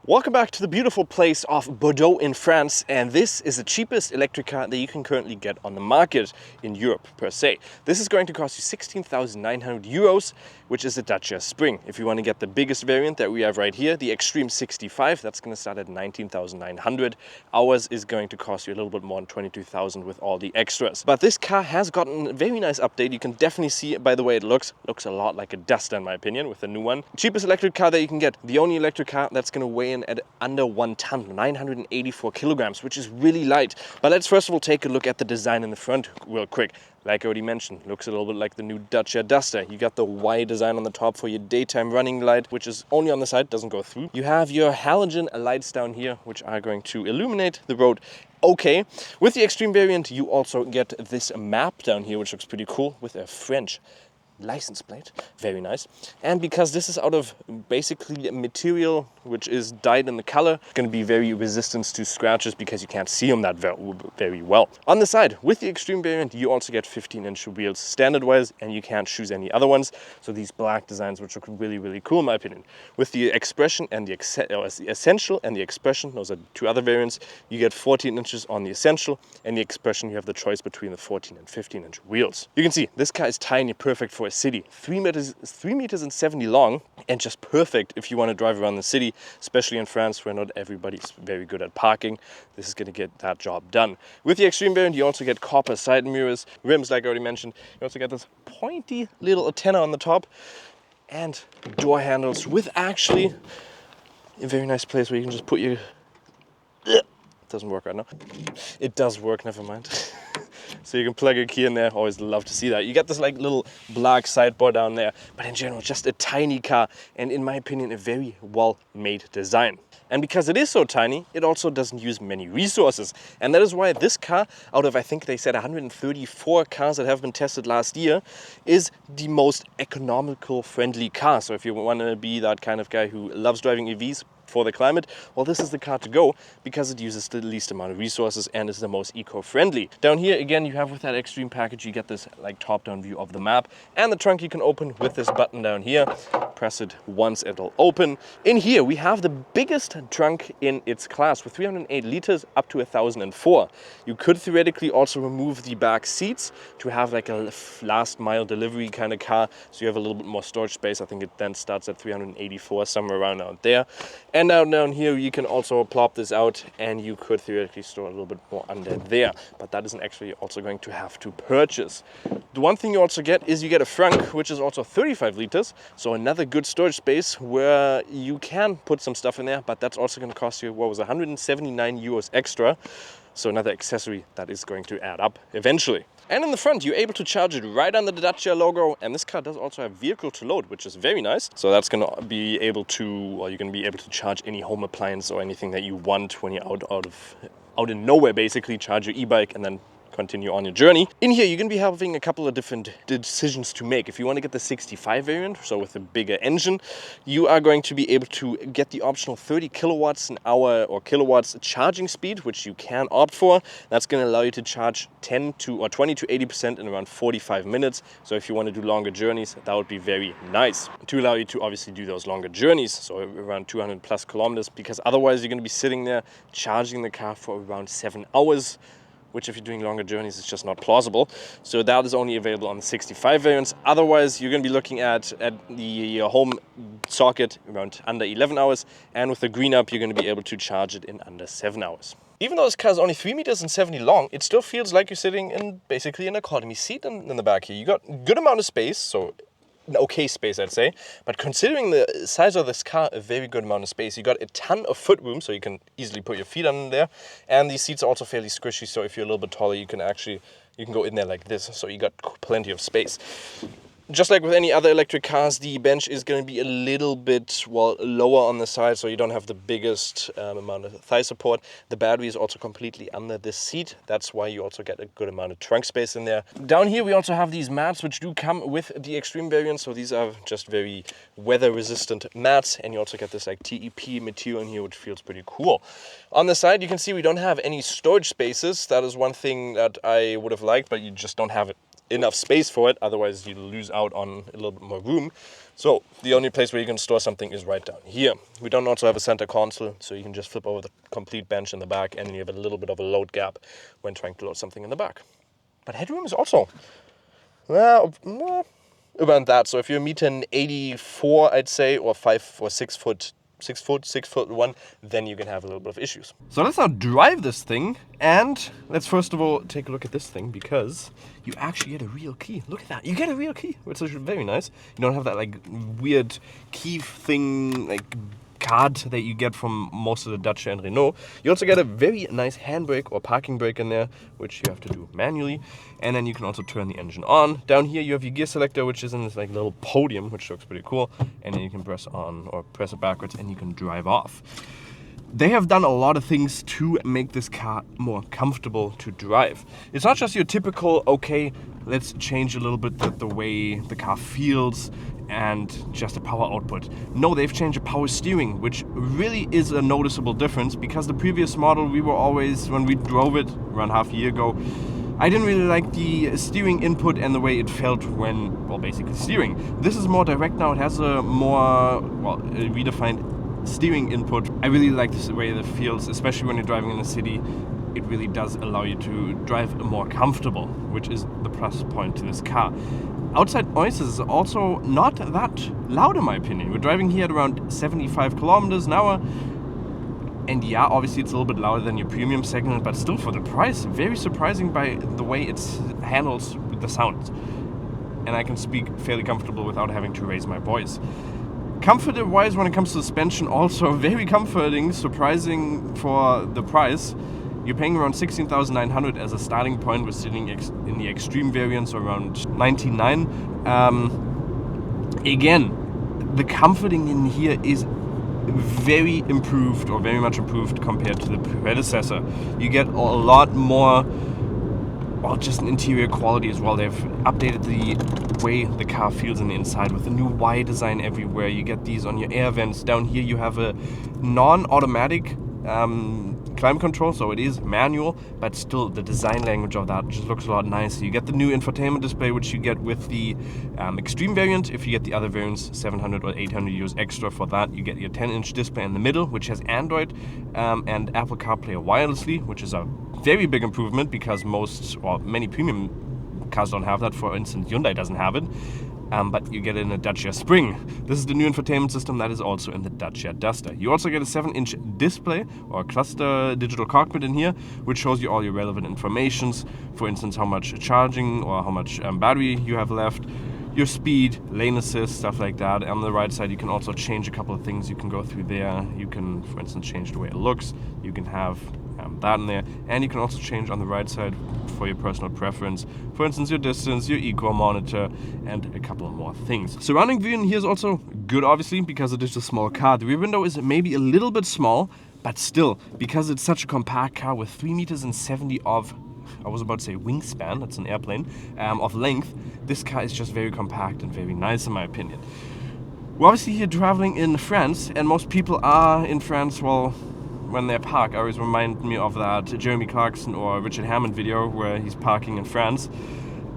Welcome back to the beautiful place of Bordeaux in France, and this is the cheapest electric car that you can currently get on the market in Europe per se. This is going to cost you 16,900 euros, which is a Dacia Spring. If you want to get the biggest variant that we have right here, the Extreme 65, that's going to start at 19,900. Ours is going to cost you a little bit more than 22,000 with all the extras. But this car has gotten a very nice update. You can definitely see it by the way it looks. Looks a lot like a Duster in my opinion with the new one. Cheapest electric car that you can get. The only electric car that's going to weigh in at under 1 ton, 984 kilograms, which is really light. But let's first of all take a look at the design in the front real quick. Like I already mentioned, looks a little bit like the new Dacia Duster. You got the Y design on the top for your daytime running light, which is only on the side, doesn't go through. You have your halogen lights down here, which are going to illuminate the road. Okay, with the Extreme variant, you also get this map down here, which looks pretty cool with a French license plate. Very nice. And because this is out of basically material which is dyed in the color, it's going to be very resistant to scratches because you can't see them that very well. On the side, with the Extreme variant, you also get 15-inch wheels standard wise, and you can't choose any other ones. So these black designs, which look really, really cool in my opinion. With the Expression and the Essential and the Expression, those are two other variants, you get 14 inches on the Essential, and the Expression, you have the choice between the 14 and 15-inch wheels. You can see this car is tiny, perfect for a city. 3 meters and 70 long, and just perfect if you want to drive around the city, especially in France where not everybody's very good at parking. This is going to get that job done. With the Extreme variant, you also get copper side mirrors, rims like I already mentioned. You also get this pointy little antenna on the top, and door handles with actually a very nice place where you can just put your... It doesn't work right now. It does work, never mind. So you can plug your key in there. Always love to see that. You got this like little black sidebar down there, but in general just a tiny car, and in my opinion a very well made design. And because it is so tiny, it also doesn't use many resources, and that is why this car, out of I think they said 134 cars that have been tested last year, is the most economical friendly car. So if you want to be that kind of guy who loves driving EVs for the climate, well, this is the car to go because it uses the least amount of resources and is the most eco-friendly. Down here again, you have with that Extreme package, you get this like top-down view of the map, and the trunk you can open with this button down here. Press it once, it'll open. In here we have the biggest trunk in its class with 308 liters up to 1004. You could theoretically also remove the back seats to have like a last mile delivery kind of car, so you have a little bit more storage space. I think it then starts at 384, somewhere around out there. And now down here you can also plop this out, and you could theoretically store a little bit more under there, but that isn't actually also going to have to purchase. The one thing you also get is you get a frunk, which is also 35 liters, so another good storage space where you can put some stuff in there, but that's also going to cost you, what was it, 179 euros extra. So another accessory that is going to add up eventually. And in the front, you're able to charge it right under the Dacia logo. And this car does also have vehicle to load, which is very nice. So that's going to be able to, well, you're going to be able to charge any home appliance or anything that you want when you're out in nowhere, basically. Charge your e-bike and then continue on your journey. In here, you're going to be having a couple of different decisions to make. If you want to get the 65 variant, so with a bigger engine, you are going to be able to get the optional 30 kilowatts an hour or kilowatts charging speed, which you can opt for. That's going to allow you to charge 20 to 80% in around 45 minutes. So if you want to do longer journeys, that would be very nice to allow you to obviously do those longer journeys, so around 200 plus kilometers, because otherwise you're going to be sitting there charging the car for around 7 hours, which if you're doing longer journeys is just not plausible. So that is only available on the 65 variants. Otherwise, you're going to be looking at the home socket around under 11 hours. And with the green up, you're going to be able to charge it in under 7 hours. Even though this car is only 3 meters and 70 long, it still feels like you're sitting in basically an economy seat in the back here. You got a good amount of space, so an okay space, I'd say, but considering the size of this car, a very good amount of space. You got a ton of foot room, so you can easily put your feet on there, and these seats are also fairly squishy, so if you're a little bit taller, you can go in there like this, so you got plenty of space. Just like with any other electric cars, the bench is going to be a little bit, well, lower on the side, so you don't have the biggest amount of thigh support. The battery is also completely under this seat. That's why you also get a good amount of trunk space in there. Down here, we also have these mats, which do come with the Extreme variant. So these are just very weather-resistant mats, and you also get this like TEP material in here, which feels pretty cool. On the side, you can see we don't have any storage spaces. That is one thing that I would have liked, but you just don't have it enough space for it, otherwise you lose out on a little bit more room. So the only place where you can store something is right down here. We don't also have a center console, so you can just flip over the complete bench in the back, and you have a little bit of a load gap when trying to load something in the back. But headroom is also, well, around that. So if you're 1.84 m, I'd say, or 5 or 6 foot, 6'1", then you can have a little bit of issues. So let's now drive this thing, and let's first of all take a look at this thing, because you actually get a real key. Look at that, you get a real key, which is very nice. You don't have that like weird key thing, like card that you get from most of the Dacia and Renault. You also get a very nice handbrake or parking brake in there, which you have to do manually. And then you can also turn the engine on. Down here you have your gear selector, which is in this like little podium, which looks pretty cool. And then you can press on or press it backwards and you can drive off. They have done a lot of things to make this car more comfortable to drive. It's not just your typical, okay, let's change a little bit the way the car feels and just a power output. No, they've changed the power steering, which really is a noticeable difference, because the previous model, we were always, when we drove it around half a year ago, I didn't really like the steering input and the way it felt when, well, basically steering. This is more direct now. It has a more, well, a redefined steering input. I really like the way it feels, especially when you're driving in the city. It really does allow you to drive more comfortable, which is the plus point to this car. Outside noises is also not that loud in my opinion. We're driving here at around 75 kilometers an hour. And yeah, obviously it's a little bit louder than your premium segment, but still for the price, very surprising by the way it handles with the sound. And I can speak fairly comfortable without having to raise my voice. Comfort-wise, when it comes to suspension, also very comforting, surprising for the price. You're paying around 16,900 as a starting point. We're sitting in the extreme variants around 99. Again, the comforting in here is very improved, or very much improved compared to the predecessor. You get a lot more, well, just an interior quality as well. They've updated the way the car feels on the inside with the new Y design everywhere. You get these on your air vents. Down here you have a non-automatic climate control, so it is manual, but still the design language of that just looks a lot nicer. You get the new infotainment display, which you get with the extreme variant. If you get the other variants, 700 or 800 euros extra for that. You get your 10-inch display in the middle, which has Android and Apple CarPlay wirelessly, which is a very big improvement, because most or many premium cars don't have that. For instance, Hyundai doesn't have it. But you get it in a Dacia Spring. This is the new infotainment system that is also in the Dacia Duster. You also get a 7-inch display or cluster digital cockpit in here, which shows you all your relevant informations. For instance, how much charging or how much battery you have left, your speed, lane assist, stuff like that. On the right side, you can also change a couple of things. You can go through there. You can, for instance, change the way it looks. You can have that in there, and you can also change on the right side for your personal preference, for instance your distance, your eco monitor, and a couple of more things. Surrounding view in here is also good, obviously, because it is a small car. The rear window is maybe a little bit small, but still, because it's such a compact car with 3.70 meters of, I was about to say wingspan, that's an airplane, of length, this car is just very compact and very nice in my opinion. We're obviously here traveling in France, and most people are in France, well, when they park. I always remind me of that Jeremy Clarkson or Richard Hammond video where he's parking in France.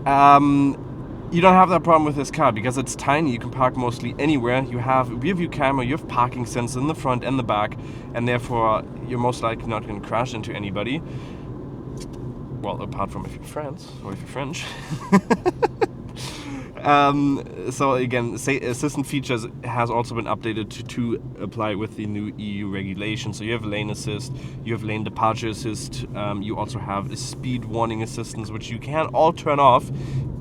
You don't have that problem with this car because it's tiny. You can park mostly anywhere. You have rear view camera, you have parking sensors in the front and the back, and therefore you're most likely not going to crash into anybody. Well, apart from if you're France or if you're French. So again, assistant features has also been updated to apply with the new EU regulation. So you have lane assist, you have lane departure assist, you also have a speed warning assistance, which you can all turn off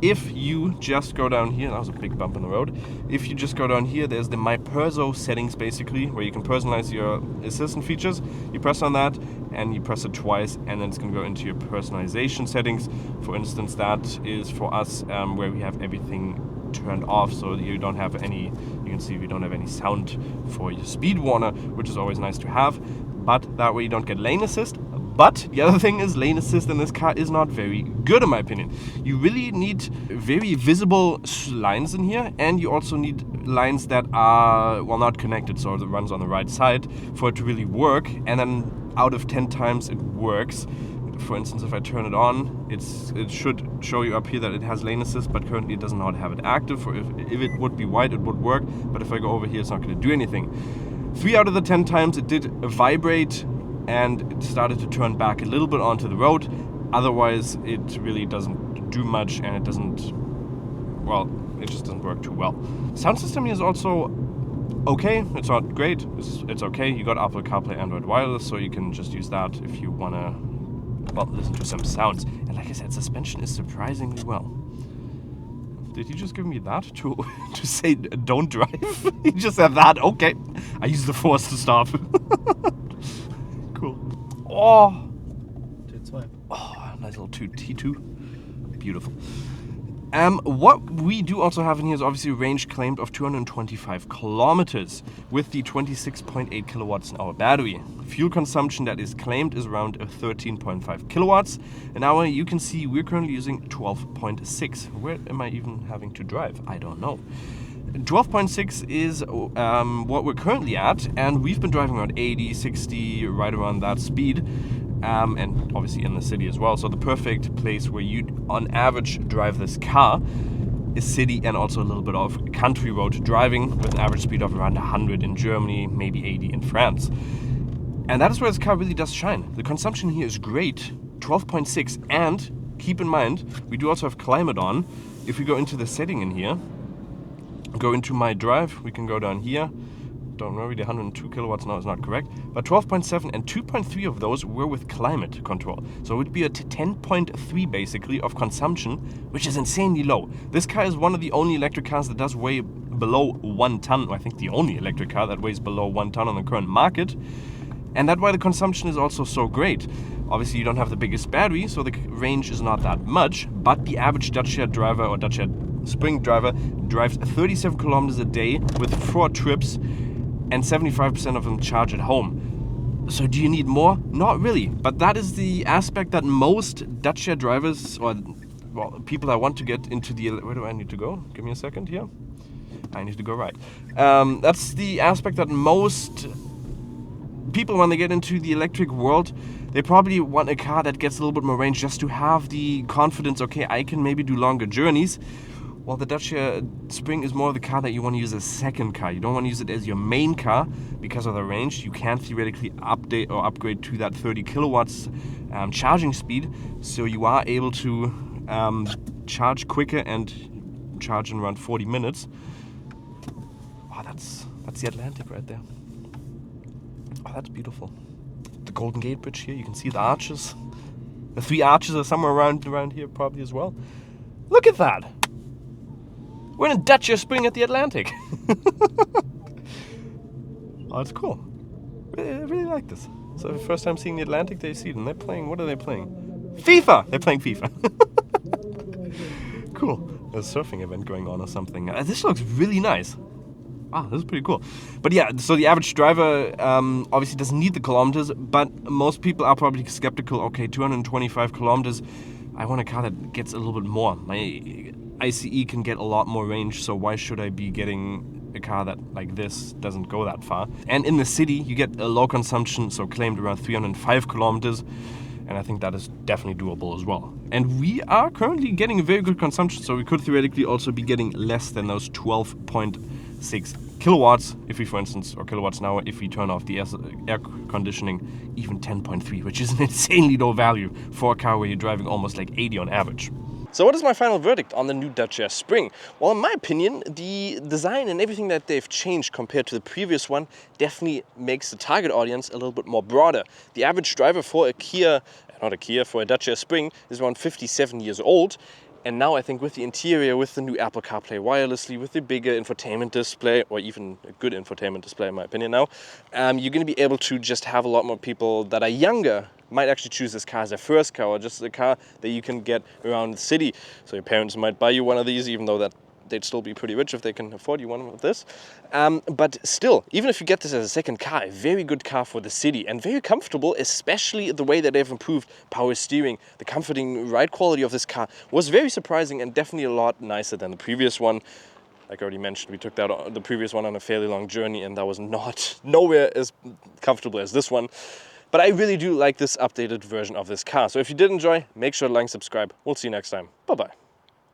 if you just go down here. That was a big bump in the road. If you just go down here, there's the My Perso settings basically, where you can personalize your assistant features. You press on that and you press it twice, and then it's going to go into your personalization settings. For instance, that is for us where we have everything turned off, so you don't have any, you can see we don't have any sound for your speed warner, which is always nice to have, but that way you don't get lane assist. But the other thing is, lane assist in this car is not very good in my opinion. You really need very visible lines in here, and you also need lines that are, well, not connected, so it runs on the right side for it to really work. And then out of 10 times it works. for instance, if I turn it on, it should show you up here that it has lane assist, but currently it does not have it active. Or if it would be white, it would work, but if I go over here, it's not going to do anything. 3 out of the 10 times it did vibrate and it started to turn back a little bit onto the road. Otherwise, it really doesn't do much, and it doesn't, well, it just doesn't work too well. Sound system here is also okay. It's not great. It's okay. You got Apple CarPlay, Android Wireless, so you can just use that if you want to, well, listen to some sounds. And like I said, suspension is surprisingly well. Did he just give me that to say don't drive? He just said that. Okay. I use the force to stop. Cool. Oh. T2. Oh, nice little T2. Beautiful. What we do also have in here is obviously a range claimed of 225 kilometers with the 26.8 kilowatts in our battery. Fuel consumption that is claimed is around 13.5 kilowatts an hour. You can see we're currently using 12.6. Where am I even having to drive? I don't know. 12.6 is what we're currently at, and we've been driving around 80, 60, right around that speed. And obviously in the city as well. So the perfect place where you, on average, drive this car is city and also a little bit of country road driving with an average speed of around 100 in Germany, maybe 80 in France. And that is where this car really does shine. The consumption here is great, 12.6, and keep in mind, we do also have climate on. If we go into the setting in here, go into my drive, we can go down here. Don't worry, the 102 kilowatts now is not correct, but 12.7 and 2.3 of those were with climate control. So it would be a 10.3 basically of consumption, which is insanely low. This car is one of the only electric cars that does weigh below 1 ton. I think the only electric car that weighs below 1 ton on the current market. And that's why the consumption is also so great. Obviously you don't have the biggest battery, so the range is not that much, but the average Dacia driver or Dacia Spring driver drives 37 kilometers a day with 4 trips, and 75% of them charge at home. So do you need more? Not really. But that is the aspect that most Dacia drivers, or well, people that want to get into the... Where do I need to go? Give me a second here. I need to go right. That's the aspect that most people, when they get into the electric world, they probably want a car that gets a little bit more range just to have the confidence, okay, I can maybe do longer journeys. Well, the Dacia Spring is more of the car that you want to use as a second car. You don't want to use it as your main car because of the range. You can theoretically update or upgrade to that 30 kilowatts charging speed, so you are able to charge quicker and charge in around 40 minutes. Oh, that's the Atlantic right there. Oh, that's beautiful. The Golden Gate Bridge here, you can see the arches. The 3 arches are somewhere around here probably as well. Look at that! We're in Dacia Spring at the Atlantic. Oh, it's cool. I really like this. So the first time seeing the Atlantic, they see it, and they're playing, what are they playing? FIFA! They're playing FIFA. Cool. There's a surfing event going on or something. This looks really nice. Wow, this is pretty cool. But yeah, so the average driver obviously doesn't need the kilometers, but most people are probably skeptical. Okay, 225 kilometers. I want a car that gets a little bit more. My ICE can get a lot more range, so why should I be getting a car that, like this, doesn't go that far? And in the city, you get a low consumption, so claimed around 305 kilometers, and I think that is definitely doable as well. And we are currently getting a very good consumption, so we could theoretically also be getting less than those 12.6 kilowatts, if we, for instance, or kilowatts an hour, if we turn off the air conditioning, even 10.3, which is an insanely low value for a car where you're driving almost like 80 on average. So what is my final verdict on the new Dacia Spring? Well, in my opinion, the design and everything that they've changed compared to the previous one definitely makes the target audience a little bit more broader. The average driver for for a Dacia Spring is around 57 years old. And now I think with the interior, with the new Apple CarPlay wirelessly, with the bigger infotainment display, or even a good infotainment display in my opinion now, you're going to be able to just have a lot more people that are younger might actually choose this car as their first car, or just a car that you can get around the city. So your parents might buy you one of these, even though that they'd still be pretty rich if they can afford you one of this. But still, even if you get this as a second car, a very good car for the city and very comfortable, especially the way that they've improved power steering. The comforting ride quality of this car was very surprising and definitely a lot nicer than the previous one. Like I already mentioned, we took the previous one on a fairly long journey, and that was nowhere as comfortable as this one. But I really do like this updated version of this car. So if you did enjoy, make sure to like and subscribe. We'll see you next time. Bye-bye.